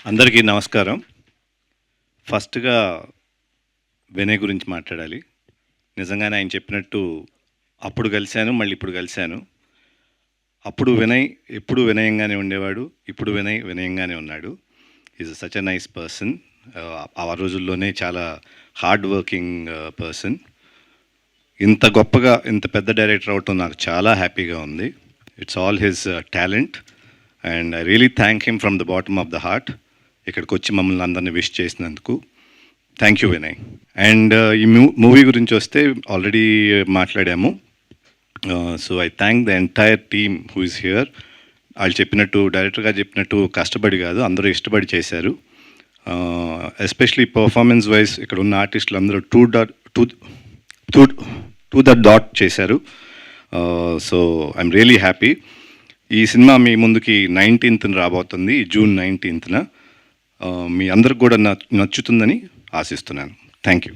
అందరికీ నమస్కారం. ఫస్ట్‌గా వినయ్ గురించి మాట్లాడాలి. నిజంగానే ఆయన చెప్పినట్టు అప్పుడు కలిశాను, మళ్ళీ ఇప్పుడు కలిశాను. అప్పుడు వినయ్ ఎప్పుడు వినయంగానే ఉండేవాడు. ఇప్పుడు వినయ్ వినయంగానే ఉన్నాడు. Is such a nice person. ఆ రోజుల్లోనే చాలా హార్డ్ వర్కింగ్ పర్సన్. ఇంత గొప్పగా ఇంత పెద్ద డైరెక్టర్ అవ్వటం నాకు చాలా హ్యాపీగా ఉంది. It's all his talent and I really thank him from the bottom of the heart. ఇక్కడికి వచ్చి మమ్మల్ని అందరినీ విష్ చేసినందుకు థ్యాంక్ యూ వినయ్. అండ్ ఈ మూవీ గురించి వస్తే ఆల్రెడీ మాట్లాడాము. So I thank the entire team who is here. వాళ్ళు చెప్పినట్టు డైరెక్టర్ గారు చెప్పినట్టు కష్టపడి కాదు, అందరూ ఇష్టపడి చేశారు. ఎస్పెషలీ పర్ఫార్మెన్స్ వైజ్ ఇక్కడ ఉన్న ఆర్టిస్టులు అందరూ టూ ద డాట్ చేశారు. So I'm really happy. ఈ సినిమా మీ ముందుకి 19th రాబోతుంది, జూన్ 19th. మీ అందరికి కూడా నచ్చుతుందని ఆశిస్తున్నాను. Thank you.